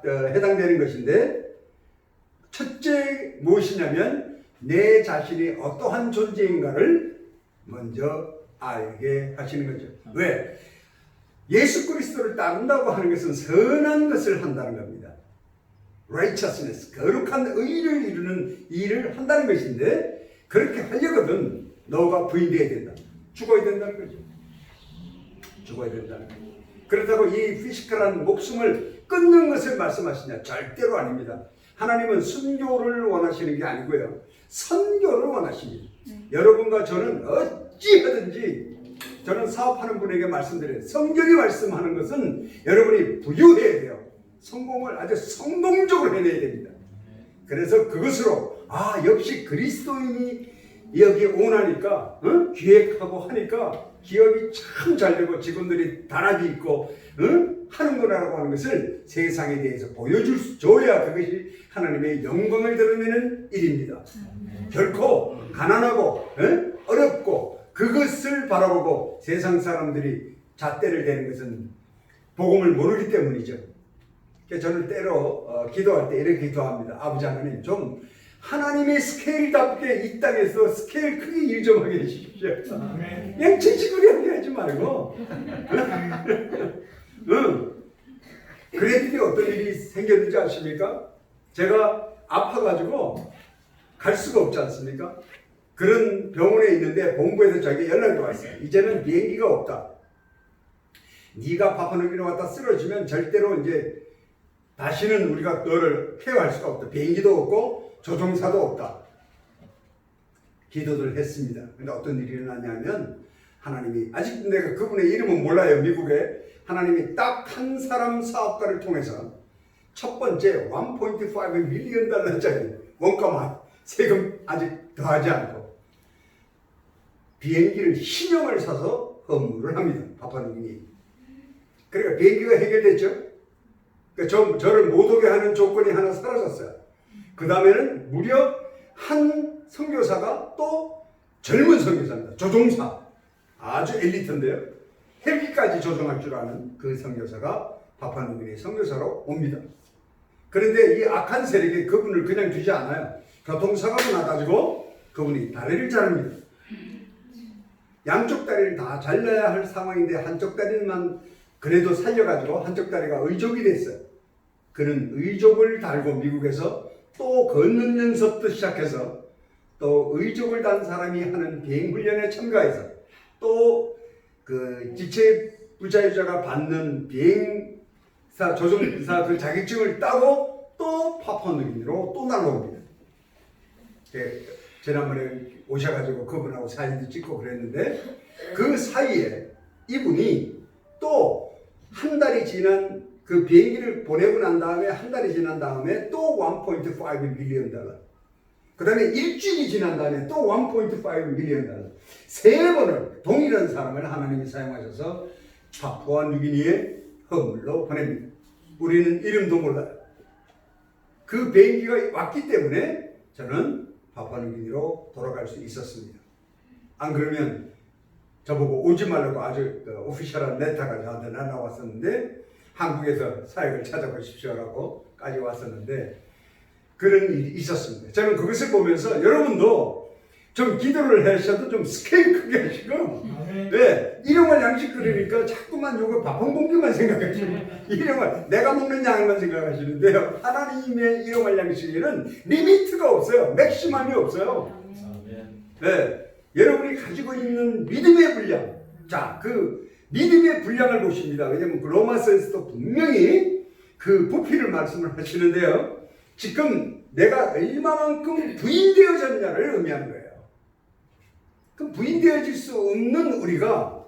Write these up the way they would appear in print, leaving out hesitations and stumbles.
해당되는 것인데, 첫째 무엇이냐면 내 자신이 어떠한 존재인가를 먼저 알게 하시는 거죠. 왜? 예수 그리스도를 따른다고 하는 것은 선한 것을 한다는 겁니다. righteousness, 거룩한 의를 이루는 일을 한다는 것인데, 그렇게 하려거든 너가 부인되어야 된다. 죽어야 된다는 거죠. 죽어야 된다는 거죠. 그렇다고 이 피지컬한 목숨을 끊는 것을 말씀하시냐? 절대로 아닙니다. 하나님은 순교를 원하시는 게 아니고요, 선교를 원하십니다. 여러분과 저는 어찌하든지, 저는 사업하는 분에게 말씀드려요. 성경이 말씀하는 것은 여러분이 부유해야 돼요. 성공을 아주 성공적으로 해내야 됩니다. 그래서 그것으로 역시 그리스도인이 여기 오나니까 기획하고 하니까 기업이 참 잘 되고 직원들이 단합이 있고 하는구나라고 하는 것을 세상에 대해서 보여줘야 그것이 하나님의 영광을 드러내는 일입니다. 결코 가난하고 어렵고 그것을 바라보고 세상 사람들이 잣대를 대는 것은 복음을 모르기 때문이죠. 저는 때로 기도할 때 이렇게 기도합니다. 아버지 하나님, 좀 하나님의 스케일답게 이 땅에서 스케일 크게 일 좀 하게 해주십시오. 그냥 지지구리하게 하지 말고. 그랬더니 어떤 일이 생겼는지 아십니까? 제가 아파가지고 갈 수가 없지 않습니까? 그런 병원에 있는데 본부에서 저에게 연락이 왔어요. 이제는 비행기가 없다. 네가 파푸아뉴기니 왔다 쓰러지면 절대로 이제 다시는 우리가 너를 케어할 수가 없다. 비행기도 없고 조종사도 없다. 기도를 했습니다. 근데 어떤 일이 일어났냐면, 하나님이, 아직 내가 그분의 이름은 몰라요. 미국에 하나님이 딱 한 사람 사업가를 통해서 첫 번째 1.5 밀리언 달러짜리 원가만 세금 아직 더하지 않고 비행기를 신형을 사서 헌물을 합니다. 파푸아뉴기니. 그러니까 비행기가 해결됐죠. 그러니까 저를 못 오게 하는 조건이 하나 사라졌어요. 그 다음에는 무려 한 선교사가 또 젊은 선교사입니다. 조종사. 아주 엘리트인데요. 헬기까지 조종할 줄 아는 그 선교사가 파푸아뉴기니 선교사로 옵니다. 그런데 이 악한 세력이 그분을 그냥 두지 않아요. 교통사고가 나가지고 그분이 다리를 자릅니다. 양쪽 다리를 다 잘라야 할 상황인데 한쪽 다리만 그래도 살려가지고 한쪽 다리가 의족이 됐어요. 그는 의족을 달고 미국에서 또 걷는 연습도 시작해서 또 의족을 단 사람이 하는 비행훈련에 참가해서 또 그 지체 부자유자가 받는 비행사 조종사 그 자격증을 따고 또 파푸아뉴기니로 또 날아옵니다. 지난번에 오셔가지고 그분하고 사진도 찍고 그랬는데, 그 사이에 이분이 또 한 달이 지난 그 비행기를 보내고 난 다음에 한 달이 지난 다음에 또 1.5 밀리언 달러, 그 다음에 일주일이 지난 다음에 또 1.5 밀리언 달러, 세 번을 동일한 사람을 하나님이 사용하셔서 파푸아뉴기니에 헌물로 보냅니다. 우리는 이름도 몰라요. 그 비행기가 왔기 때문에 저는 파푸아뉴기니로 돌아갈 수 있었습니다. 안 그러면 저보고 오지 말라고 아주 오피셜한 레터가 저한테 날아왔었는데, 한국에서 사역을 찾아보십시오라고까지 왔었는데, 그런 일이 있었습니다. 저는 그것을 보면서 여러분도 좀 기도를 하셔도 좀 스케일 크게 하시고, 왜? 일용할 양식 그러니까 자꾸만 요거 밥 한 공기만 생각하시고, 일용할, 내가 먹는 양만 생각하시는데요. 하나님의 일용할 양식에는 리미트가 없어요. 맥시멈이 없어요. 네. 여러분이 가지고 있는 믿음의 분량. 자, 그 믿음의 분량을 보십니다. 왜냐하면 로마서에서도 분명히 그 부피를 말씀을 하시는데요. 지금 내가 얼마만큼 부인되어졌냐를 의미하는 거예요. 그럼 부인되어질 수 없는 우리가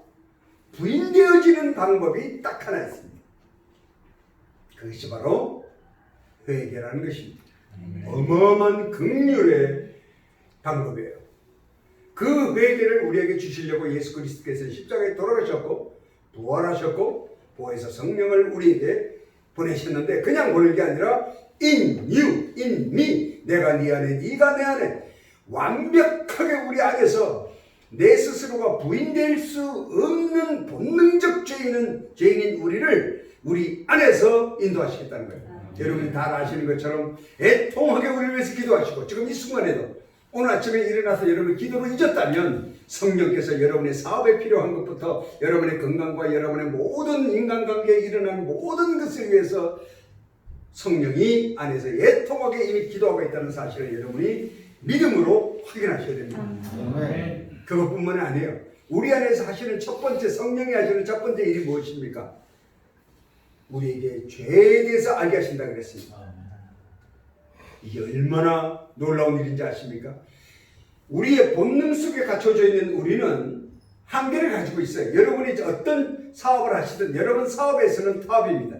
부인되어지는 방법이 딱 하나 있습니다. 그것이 바로 회개라는 것입니다. 어마어마한 긍휼의 방법이에요. 그 회개를 우리에게 주시려고 예수 그리스도께서 십자가에 돌아가셨고 부활하셨고 부활해서 성령을 우리에게 보내셨는데, 그냥 보낸 게 아니라 in you, in me, 내가 네 안에 네가 내 안에 완벽하게 우리 안에서 내 스스로가 부인될 수 없는 본능적 죄인인 우리를 우리 안에서 인도하시겠다는 거예요. 여러분이 다 아시는 것처럼 애통하게 우리를 위해서 기도하시고 지금 이 순간에도 오늘 아침에 일어나서 여러분이 기도를 잊었다면 성령께서 여러분의 사업에 필요한 것부터 여러분의 건강과 여러분의 모든 인간관계에 일어나는 모든 것을 위해서 성령이 안에서 애통하게 이미 기도하고 있다는 사실을 여러분이 믿음으로 확인하셔야 됩니다. 그것뿐만 아니에요. 우리 안에서 하시는 첫 번째, 성령이 하시는 첫 번째 일이 무엇입니까? 우리에게 죄에 대해서 알게 하신다 그랬습니다. 이게 얼마나 놀라운 일인지 아십니까? 우리의 본능 속에 갖춰져 있는 우리는 한계를 가지고 있어요. 여러분이 어떤 사업을 하시든 여러분 사업에서는 탑입니다.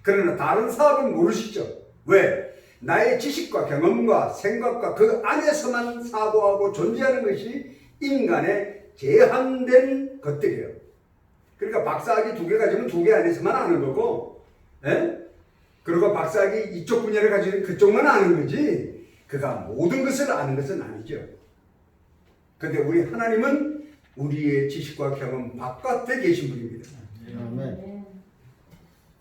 그러나 다른 사업은 모르시죠. 왜? 나의 지식과 경험과 생각과 그 안에서만 사고하고 존재하는 것이 인간의 제한된 것들이에요. 그러니까 박사학위 2개 가지면 2개 안에서만 아는 거고, 그리고 박사학위 이쪽 분야를 가지고 그쪽만 아는 거지, 그가 모든 것을 아는 것은 아니죠. 근데 우리 하나님은 우리의 지식과 경험 바깥에 계신 분입니다.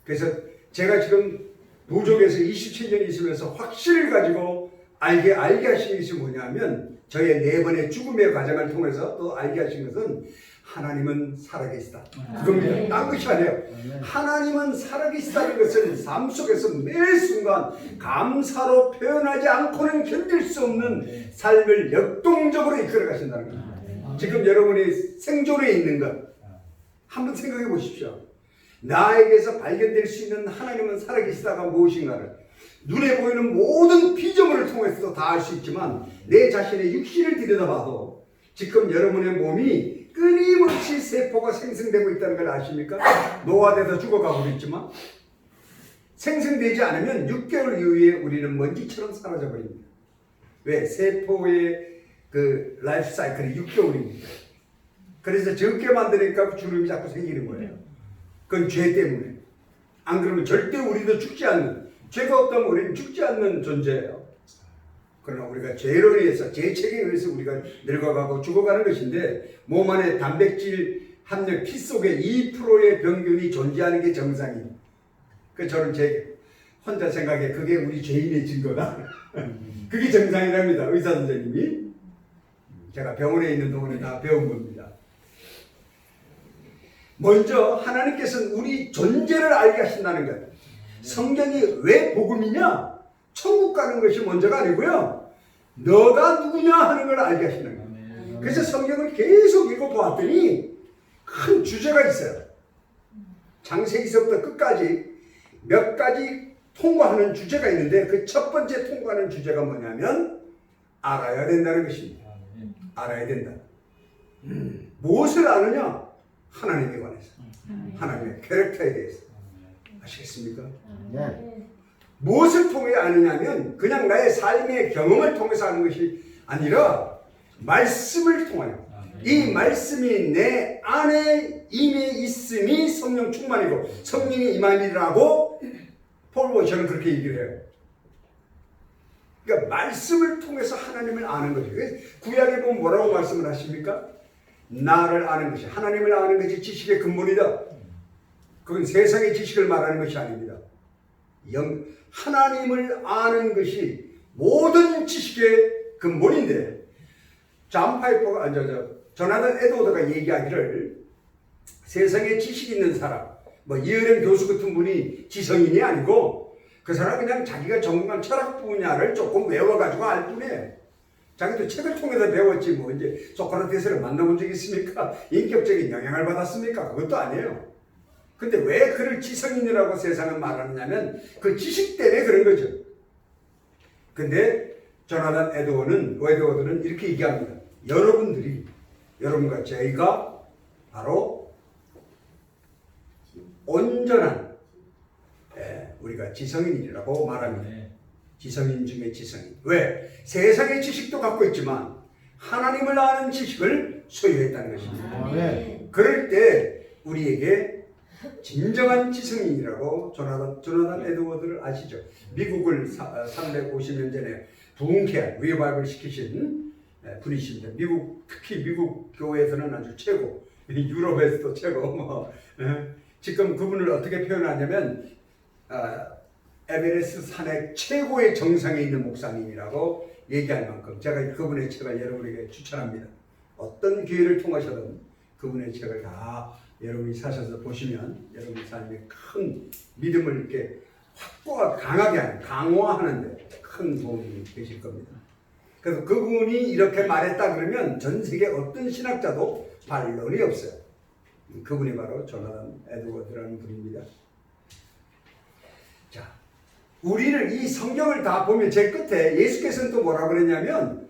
그래서 제가 지금 부족에서 27년 있으면서 확신을 가지고 알게 하신 것이 뭐냐면, 저의 4번의 죽음의 과정을 통해서 또 알게 하신 것은 하나님은 살아계시다. 그겁니다. 딴 것이 아니에요. 하나님은 살아계시다는 것은 삶 속에서 매 순간 감사로 표현하지 않고는 견딜 수 없는 삶을 역동적으로 이끌어 가신다는 겁니다. 지금 여러분이 생존에 있는 것 한번 생각해 보십시오. 나에게서 발견될 수 있는 하나님은 살아계시다가 무엇인가를 눈에 보이는 모든 피조물을 통해서도 다 알 수 있지만 내 자신의 육신을 들여다봐도 지금 여러분의 몸이 끊임없이 세포가 생성되고 있다는 걸 아십니까? 노화돼서 죽어가고 있지만 생성되지 않으면 6개월 이후에 우리는 먼지처럼 사라져 버립니다. 왜? 세포의 그 라이프 사이클이 6개월입니다. 그래서 적게 만드니까 주름이 자꾸 생기는 거예요. 그건 죄 때문에. 안 그러면 절대 우리도 죽지 않는, 죄가 없다면 우리는 죽지 않는 존재예요. 그러나 우리가 죄로 인해서, 죄책에 의해서 우리가 늙어가고 죽어가는 것인데, 몸 안에 단백질 함량 피 속에 2%의 병균이 존재하는 게 정상이에요. 그 저는 제 혼자 생각해 그게 우리 죄인의 증거다. 그게 정상이랍니다. 의사 선생님이. 제가 병원에 있는 동안에 다 배운 겁니다. 먼저 하나님께서는 우리 존재를 알게 하신다는 것. 성경이 왜 복음이냐? 천국 가는 것이 먼저가 아니고요, 너가 누구냐 하는 걸 알게 하시는 거예요. 그래서 성경을 계속 읽어보았더니 큰 주제가 있어요. 창세기서부터 끝까지 몇 가지 통과하는 주제가 있는데, 그 첫 번째 통과하는 주제가 뭐냐면 알아야 된다는 것입니다. 알아야 된다. 무엇을 아느냐? 하나님에 관해서, 하나님의 캐릭터에 대해서. 아시겠습니까? 무엇을 통해 아느냐면 그냥 나의 삶의 경험을 통해서 아는 것이 아니라 말씀을 통하여, 이 말씀이 내 안에 임해 있음이 성령 충만이고 성령이 임함이라고 폴보셔는 그렇게 얘기를 해요. 그러니까 말씀을 통해서 하나님을 아는 거죠. 구약에 보면 뭐라고 말씀을 하십니까? 나를 아는 것이, 하나님을 아는 것이 지식의 근본이다. 그건 세상의 지식을 말하는 것이 아닙니다. 하나님을 아는 것이 모든 지식의 근본인데, 존 파이퍼가, 조나단 에드워드가 얘기하기를, 세상에 지식 있는 사람, 뭐 이어령 교수 같은 분이 지성인이 아니고 그 사람 그냥 자기가 전공한 철학 분야를 조금 외워가지고 알 뿐이에요. 자기도 책을 통해서 배웠지 뭐 이제 소크라테스를 만나본 적이 있습니까? 인격적인 영향을 받았습니까? 그것도 아니에요. 근데 왜 그를 지성인이라고 세상은 말하느냐면 그 지식 때문에 그런 거죠. 근데 조나단 에드워드는 이렇게 얘기합니다. 여러분과 저희가 바로 온전한, 우리가 지성인이라고 말합니다. 지성인 중에 지성인. 왜? 세상의 지식도 갖고 있지만 하나님을 아는 지식을 소유했다는 것입니다. 그럴 때 우리에게 진정한 지성인이라고 조나단 에드워드를 아시죠? 미국을 350년 전에 부흥케 리바이벌 시키신 분이십니다. 특히 미국 교회에서는 아주 최고, 유럽에서도 최고. 지금 그분을 어떻게 표현하냐면 에베레스트 산의 최고의 정상에 있는 목사님이라고 얘기할 만큼 제가 그분의 책을 여러분에게 추천합니다. 어떤 기회를 통하셔든 그분의 책을 다 여러분이 사셔서 보시면 여러분 삶에 큰 믿음을 이렇게 강하게 하는, 강화하는데 큰 도움이 되실 겁니다. 그래서 그분이 이렇게 말했다 그러면 전 세계 어떤 신학자도 반론이 없어요. 그분이 바로 조나단 에드워드라는 분입니다. 자, 우리를 이 성경을 다 보면 제일 끝에 예수께서는 또 뭐라고 그랬냐면,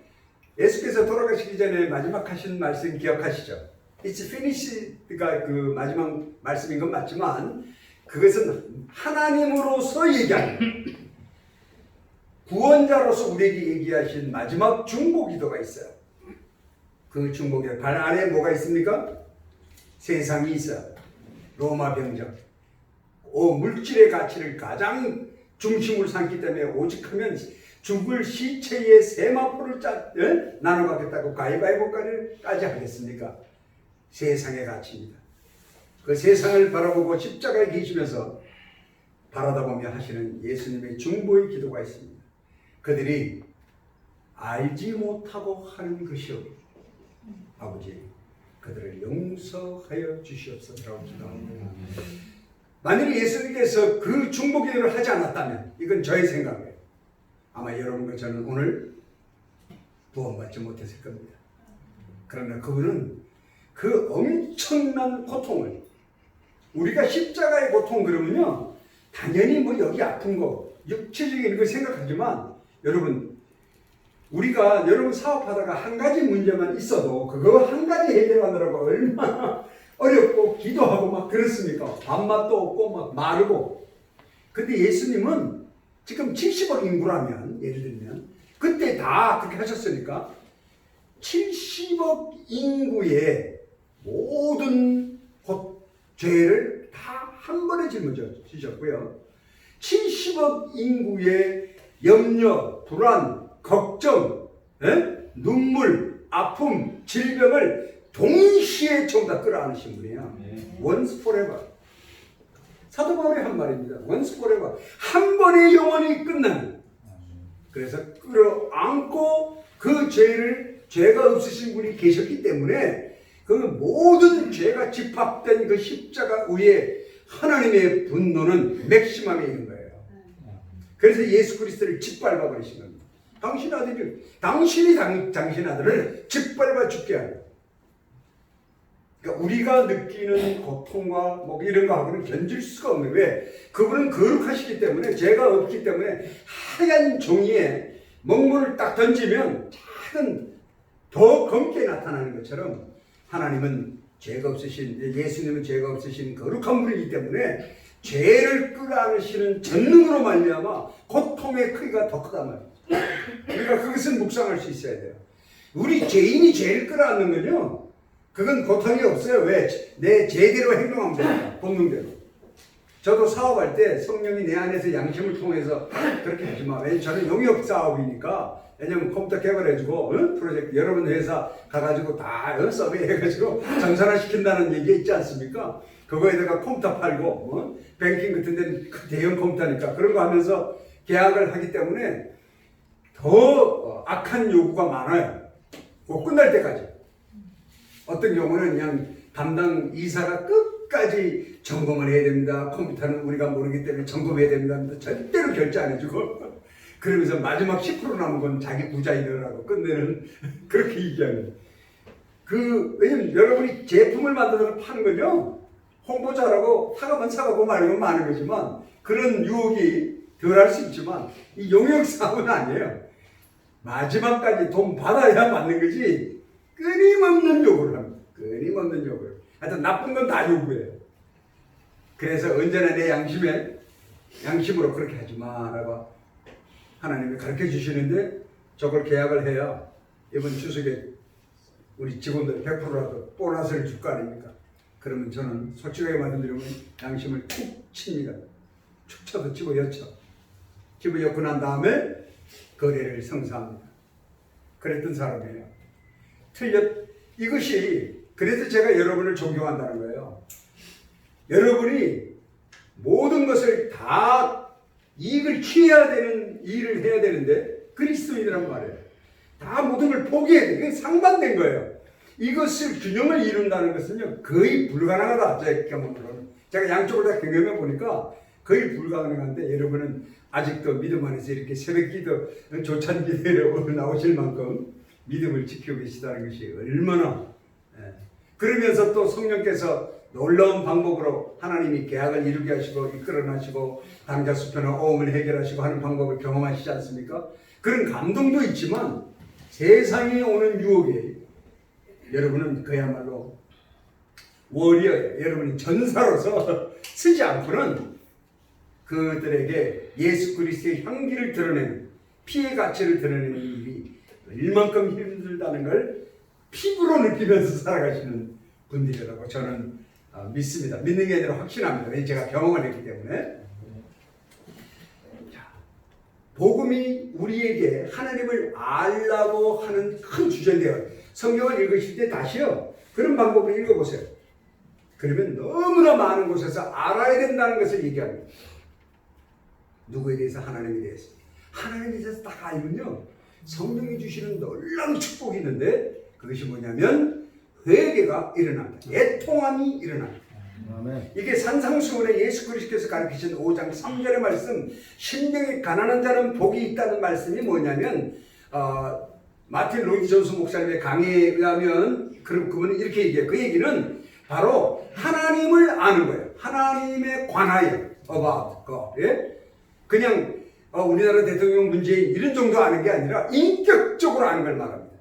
예수께서 돌아가시기 전에 마지막 하신 말씀 기억하시죠? It's finished가 그 마지막 말씀인 건 맞지만 그것은 하나님으로서 얘기하는 구원자로서 우리에게 얘기하신 마지막 중보기도가 있어요. 그 중보기도 발 안에 뭐가 있습니까? 세상이 있어요. 로마 병정. 물질의 가치를 가장 중심으로 삼기 때문에 오직하면 죽을 시체의 세마포를 나눠 갖겠다고 가위바위보까지 하겠습니까? 세상의 가치입니다. 그 세상을 바라보고 십자가에 계시면서 바라다보며 하시는 예수님의 중보의 기도가 있습니다. 그들이 알지 못하고 하는 것이요 아버지 그들을 용서하여 주시옵소서라고 기도합니다. 만일 예수님께서 그 중보 기도를 하지 않았다면 이건 저의 생각이에요. 아마 여러분과 저는 오늘 구원받지 못했을 겁니다. 그러나 그분은 그 엄청난 고통을 우리가 십자가의 고통 그러면요 당연히 뭐 여기 아픈 거 육체적인 걸 생각하지만 여러분 우리가 여러분 사업하다가 한 가지 문제만 있어도 그거 한 가지 해결하느라고 얼마나 어렵고 기도하고 막 그렇습니까? 밥맛도 없고 막 마르고. 근데 예수님은 지금 70억 인구라면 예를 들면 그때 다 그렇게 하셨으니까 70억 인구의 모든 죄를 다 한 번에 짊어지셨고요. 70억 인구의 염려, 불안, 걱정, 눈물, 아픔, 질병을 동시에 전부 다 끌어안으신 분이에요. Once forever. 사도 바울이 한 말입니다. Once forever. 한 번에 영원히 끝나는. 그래서 끌어안고 그 죄가 없으신 분이 계셨기 때문에 그 모든 죄가 집합된 그 십자가 위에 하나님의 분노는 맥시멈에 있는 거예요. 그래서 예수 그리스도를 짓밟아 버리신 겁니다. 당신이 당신 아들을 짓밟아 죽게 하는. 그러니까 우리가 느끼는 고통과 뭐 이런 거하고는 견딜 수가 없는. 왜? 그분은 거룩하시기 때문에 죄가 없기 때문에 하얀 종이에 먹물을 딱 던지면 작은 더 검게 나타나는 것처럼 하나님은 죄가 없으신 예수님은 죄가 없으신 거룩한 분이기 때문에 죄를 끌어안으시는 전능으로 말미암아 고통의 크기가 더 크단 말이에요. 그러니까 그것은 묵상할 수 있어야 돼요. 우리 죄인이 죄를 끌어안는 건요 그건 고통이 없어요. 왜? 내 죄대로 행동하면 됩니다. 본능대로. 저도 사업할 때 성령이 내 안에서 양심을 통해서 그렇게 하지 마. 왜냐면 저는 용역 사업이니까. 왜냐면 컴퓨터 개발해주고 프로젝트 여러분 회사 가가지고 다 서베이해가지고 정산화 시킨다는 얘기 있지 않습니까? 그거에다가 컴퓨터 팔고 뱅킹 같은 데는 대형 컴퓨터니까 그런 거 하면서 계약을 하기 때문에 더 악한 요구가 많아요. 꼭 끝날 때까지. 어떤 경우는 그냥 담당 이사가 끝까지 점검을 해야 됩니다. 컴퓨터는 우리가 모르기 때문에 점검해야 됩니다. 절대로 결제 안 해주고 그러면서 마지막 10% 남은 건 자기 부자이더라고 끝내는 그렇게 얘기하는. 왜냐면 여러분이 제품을 만들어서 파는 거죠. 홍보자라고 사가면 사가고 말고 많은 거지만 그런 유혹이 덜 할 수 있지만 이 용역 사업은 아니에요. 마지막까지 돈 받아야 받는 거지 끊임없는 요구를 합니다. 끊임없는 요구를. 하여튼 나쁜 건 다 요구해요. 그래서 언제나 내 양심으로 그렇게 하지 마라고 하나님이 가르쳐 주시는데 저걸 계약을 해야 이번 추석에 우리 직원들 100%라도 보너스를 줄 거 아닙니까? 그러면 저는 솔직하게 말씀드리면 양심을 툭 칩니다. 축 쳐도 집어여쳐. 집어여고 난 다음에 거래를 성사합니다. 그랬던 사람이에요. 이것이 그래서 제가 여러분을 존경한다는 거예요. 여러분이 모든 것을 다 이익을 취해야 되는 일을 해야 되는데 그리스도인이란 말이에요. 다 모든 걸 포기해야 돼. 이게 상반된 거예요. 이것을 균형을 이룬다는 것은요 거의 불가능하다. 제 경험으로는. 제가 양쪽을 다 경험해 보니까 거의 불가능한데 여러분은 아직도 믿음 안에서 이렇게 새벽기도 조찬 기도에 오늘 나오실 만큼 믿음을 지키고 계시다는 것이 얼마나 그러면서 또 성령께서 놀라운 방법으로 하나님이 계약을 이루게 하시고 이끌어나시고 당자 수표나 오음을 해결하시고 하는 방법을 경험하시지 않습니까? 그런 감동도 있지만 세상에 오는 유혹에 여러분은 그야말로 워리어예요. 여러분이 전사로서 쓰지 않고는 그들에게 예수 그리스도의 향기를 드러내는 피의 가치를 드러내는 일이 얼만큼 힘들다는 걸 피부로 느끼면서 살아가시는 분들이라고 저는 믿습니다. 믿는 게 아니라 확신합니다. 왜냐하면 제가 경험을 했기 때문에. 자, 복음이 우리에게 하나님을 알라고 하는 큰 주제인데요. 성경을 읽으실 때 다시요 그런 방법으로 읽어보세요. 그러면 너무나 많은 곳에서 알아야 된다는 것을 얘기합니다. 누구에 대해서? 하나님에 대해서. 하나님에 대해서 딱 알면요 성령이 주시는 놀라운 축복이 있는데 그것이 뭐냐면 회개가 일어납니다. 애통함이 일어납니다. 아멘. 이게 산상수훈에 예수 그리스도께서 가르치신 5장 3절의 말씀, 심령이 가난한 자는 복이 있다는 말씀이 뭐냐면 마틴 로이드 존스 목사님의 강의에 의하면 그분은 이렇게 얘기해요. 그 얘기는 바로 하나님을 아는 거예요. 하나님에 관하여 about God. 예? 그냥 우리나라 대통령 문재인 이런 정도 아는 게 아니라 인격적으로 아는 걸 말합니다.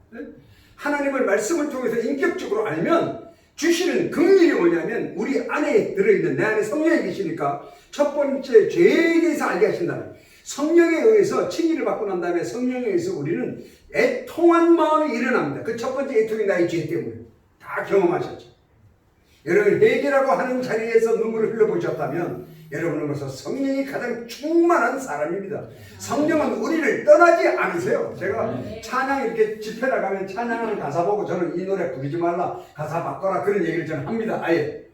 하나님을 말씀을 통해서 인격적으로 알면 주시는 긍휼이 뭐냐면 우리 안에 들어있는 내 안에 성령이 계시니까 첫 번째 죄에 대해서 알게 하신다는 성령에 의해서 칭의를 받고 난 다음에 성령에 의해서 우리는 애통한 마음이 일어납니다. 그 첫 번째 애통이 나의 죄 때문에 다 경험하셨죠. 여러분 회개라고 하는 자리에서 눈물을 흘려보셨다면 여러분은 벌써 성령이 가장 충만한 사람입니다. 성령은 우리를 떠나지 않으세요. 제가 찬양 이렇게 집회 나가면 찬양하는 가사 보고 저는 이 노래 부르지 말라 가사 바꿔라 그런 얘기를 저는 합니다. 아예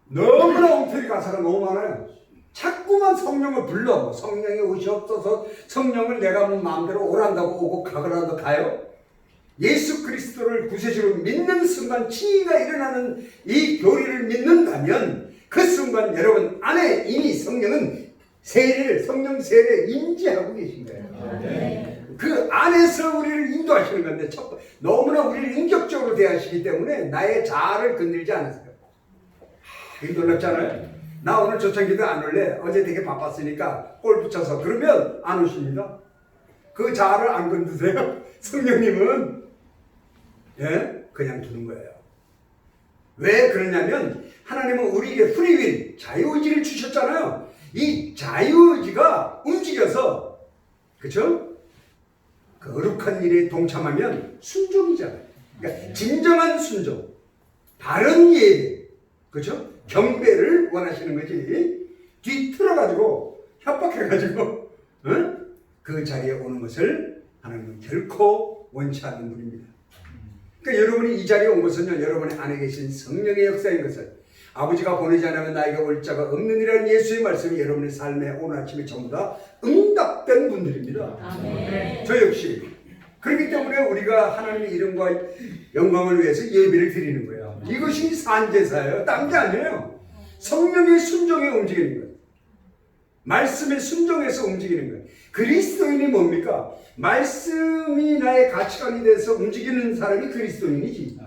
너무나 엉터리 가사가 너무 많아요. 자꾸만 성령을 불러. 성령이 오시옵소서. 성령을 내가 마음대로 오란다고 오고 가거라도 가요. 예수 그리스도를 구세주로 믿는 순간 칭의가 일어나는 이 교리를 믿는다면 그 순간 여러분 안에 이미 성령은 성령 세례를 인지하고 계신 거예요. 네. 그 안에서 우리를 인도하시는 건데 너무나 우리를 인격적으로 대하시기 때문에 나의 자아를 건들지 않으세요. 이게 놀랍잖아요. 나 오늘 조창기도 안 올래. 어제 되게 바빴으니까 골프 쳐서 그러면 안 오십니다. 그 자아를 안 건드세요. 성령님은 그냥 두는 거예요. 왜 그러냐면 하나님은 우리에게 프리윌, 자유의지를 주셨잖아요. 이 자유의지가 움직여서 그렇죠? 그 거룩한 일에 동참하면 순종이잖아요. 그러니까 진정한 순종, 바른 예배, 그렇죠? 경배를 원하시는 거지. 뒤틀어가지고 협박해가지고 그 자리에 오는 것을 하나님은 결코 원치 않는 분입니다. 그러니까 여러분이 이 자리에 온 것은요, 여러분의 안에 계신 성령의 역사인 것을 아버지가 보내지 않으면 나에게 올 자가 없느니라는 예수의 말씀이 여러분의 삶에 오늘 아침에 전부 다 응답된 분들입니다. 아멘. 저 역시 그렇기 때문에 우리가 하나님의 이름과 영광을 위해서 예배를 드리는 거예요. 이것이 산제사예요. 딴 게 아니에요. 성령의 순종에 움직이는 거예요. 말씀에 순종해서 움직이는 거예요. 그리스도인이 뭡니까? 말씀이 나의 가치관이 돼서 움직이는 사람이 그리스도인이지.